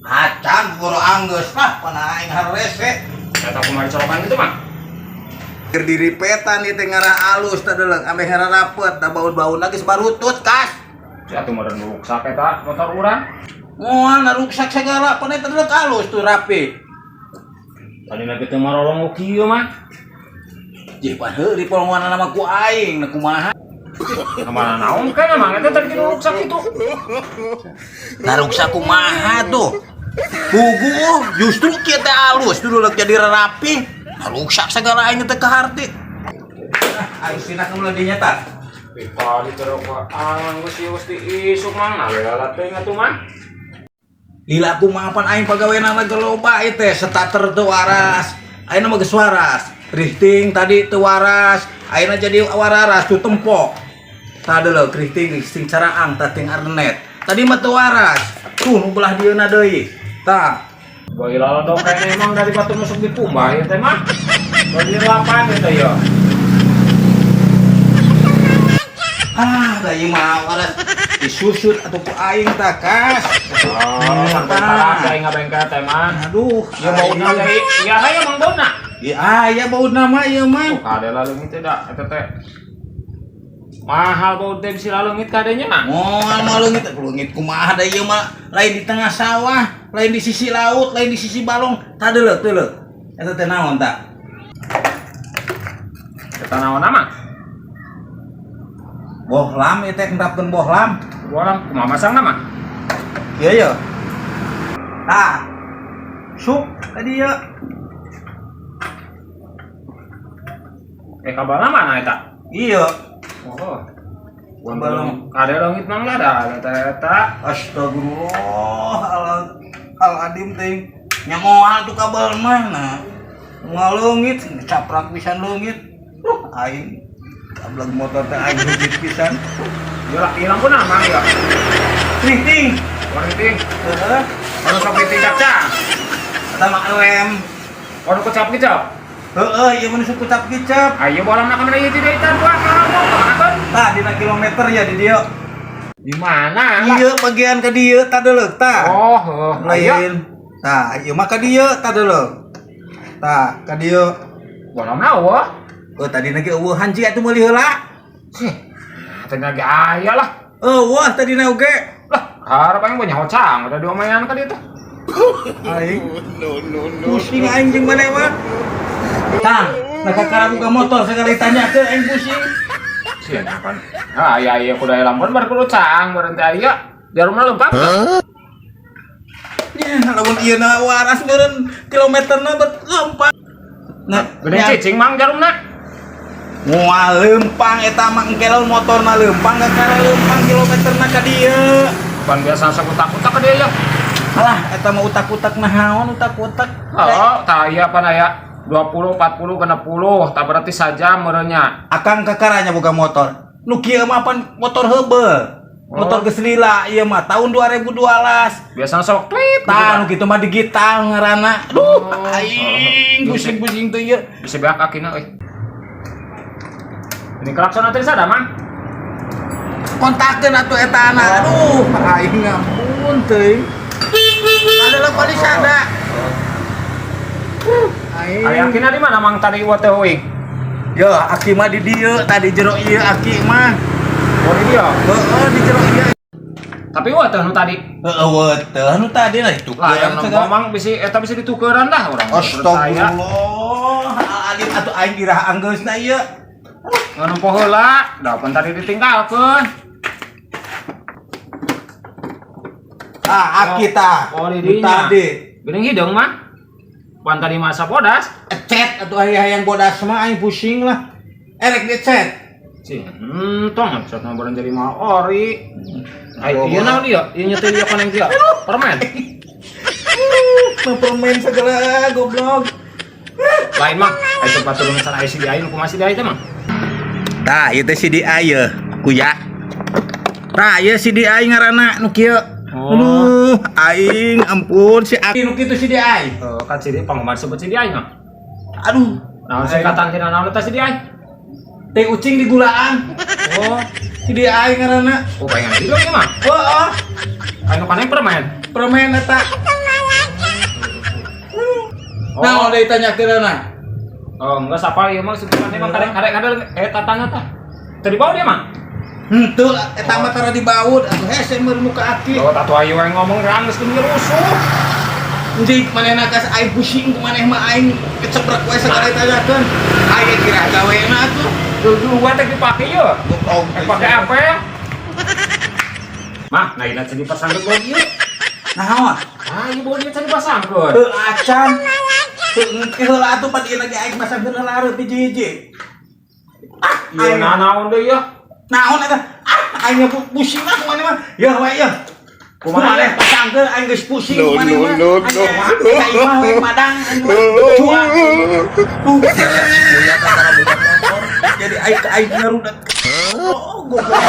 Acan boro anggeus lah pana aing harese. Eta kumaha colokan itu mah. Keur diripetan ieu teh ngarah alus teh deuleuh ame hera rapet da baun-baun lagi sabarutut kas. Atuh meureun ruksak eta motor urang. Moal naruksak segala pan eta deuleuh alus tuh rapi. Tadi lagi teu marolong kieu mah. Jadi pan heuri polongan nama ku aing na kumaha. Kamana naon kan emang eta tadi ruksak itu. Naruksak kumaha tuh? Pugu justru kieu teh alus dulu jadi rapi. Naruksak segala aing teh kaharti. Aing sina kemudian dinyata. Tadi terokaan geus isuk mah ngalela teh atuh mah. Lila kumaha pan aing pagaweana mah loba ieu teh starter teu waras. Ayeuna mah geus waras. Drifting tadi teu waras. Ayeuna jadi wararas tuh tempok. Tah deuleuh drifting caraang tah ting arnet. Tadi mah teu waras. Tuh nu belah dieuna deui. Tah. Bagi lalodok kayaknya emang dari batu masuk di Pumbah ya teh mah. Bagi lapan ya teh ya. Da ieu mah waras disusut atuh ku aing tah kas. Oh, sampai parah saya ngabengka teh mah. Aduh, Ya bauna dari ya aya mang bauna. Ya aya bauna mah ieu mah. Kade laleungit teh da eta teh. Mahal baut teh bisi laleungit kadenya mah. Moal mah leungit kumaha da ieu mah lain di tengah sawah, lain di sisi laut, lain di sisi balong. Tah deuleuh. Eta teh naon tah? Eta naon mah? Bohlam ieu teh ngendapkeun bohlam. Bohlam kumaha masangna mah? Ieu. Tah. Sup ka dieu. Kabelna mana eta? Ieu. Oh. Kabel Kade leungit mah lah da eta. Astagfirullahaladzim ting. Nya moal tuh kabel mah nah. Moal leungit caprak pisan leungit. Aing kabel motor teh aing hujit pisan. Ieu lampuna mah ya. Ting. Warning. Heeh. Anu sok ditingkatkan. Eta mah lem. Anu kecap-kecap. Heeh, ieu mah nu kucap kicap. Ayo bolam nak kamera ieu tidak itu dua kamu kemana? Tah dina kilometer ya di dieu. Di mana? Ieu bagian ka dieu tah deuleuh tah. Oh, lain. Tah, ieu mah ka dieu tah deuleuh. Tah, ka dieu. bolam nawa. Oh, tadi ge eueuhan jiga atuh meuli heula. Sih. Tenaga aya lah. Eueuh tadi na oge. Lah, harap aing banyak hocang udah diomayan ka dieu teh. Aing. Pusing aing jeung maneh mah. Tang, nakakara buka motor sekali tanya ke aing pusing. Sieun kan. Ah, aya kuda lampun bar kudu cang berhenti aya. Jarumna leumpang. Ya, lamun ieu na waras meureun kilometerna lempang. Nah, Gede cicing mang jarumna. moal lempang eta mah engke lamun motorna lempang kakara lempang kilometerna ka dieu. Pan biasa sakutak-kutak ka dieu ya. Alah, eta mah utak-utak naon utak-utak. Oh, tah aya pan aya 20, 40, 60, tak berarti saja merenya. Akang kakaranya boga motor. Nu kieu mah pan motor heubeul. Motor geus lila ieu mah tahun 2012. Biasana sok tweet. Tah nu kitu mah digital ngaranna. Aduh, aing pusing-pusing teh ieu. Bisa beak kakina euy. Ini klakson teh sada mang. Kontakkeun atuh eta anak. Aduh, aing ngampun teuing. Adalah paling sada. Ari akina di mana mang tadi ieu teh euy? Yo, aki mah di dieu, tadi jero ieu aki mah. Oh di dia. Heeh, di jero ieu. Tapi eueuh teh nu tadi. Heeh, teh nu tadi lah itu. Lah yang ngomong bisi eta bisa ditukeran dah urang. Astagfirullahaladzim atuh aing dirah anggeusna ieu. Nganumpo heula, da pan tadi ditinggalkeun. Aki tah. Oh di dinya. Tadi. Geuning hideung mah. Pan tadi masa podas. Cet atuh hayang bodas mah aing pusing lah. Erek dicet. Cih, tong cat mah bareng jadi mah ori. Ai ieu naon dia? Ieu nyetel dia koneng dia. Permen. Permen segala goblok. Lain mah, ai tempat turun sana ai CDI nu kumaha CDI teh mah. Tah, ieu teh CDI ieu, kuya. Tah, ieu CDI ngaranna nu kieu. Aduh, aing ampun si Aki nu kitu CDI. Kan CDI panggoman sebut CDI mah. Aduh, Naon singkatan tina naon eta CDI? teh ucing di gulaan. Oh, CDI ngaranna. pengen di mah. Heeh. Anu kan permen. Permen eta. Nah, udah ditanya kira nah. Oh, enggak siapa ya mah sebenarnya emang kadang tatanya tah. Tadi bawa dia mah. Henteu eta mah tara dibaud atuh hese meureun muka aki. Oh, tatu ayo yang ngomong ranggeus teu rusuh. Jadi manehna kas aing pusing ku maneh mah aing keceprek we segala ditanyakeun. Aya kira gaweana atuh. Dua teh dipake yeuh. Oh, Pakai apa ya? Mah, nah ini tadi pasangkeun bawa ieu. Naon? Ah, ieu bawa dia tadi pasangkeun. Teu acan. Teu heula atuh padi lagi aing pasangkeun heula areup hiji-hiji. Ieu naon deui ya? Naon eta? Aing pusing aku maneh mah. Ya we ya. Kumaha maneh pasangkeun aing geus pusing maneh mah. Aing mah we madang cuan. Jadi aing ngarudak. Oh, goblok.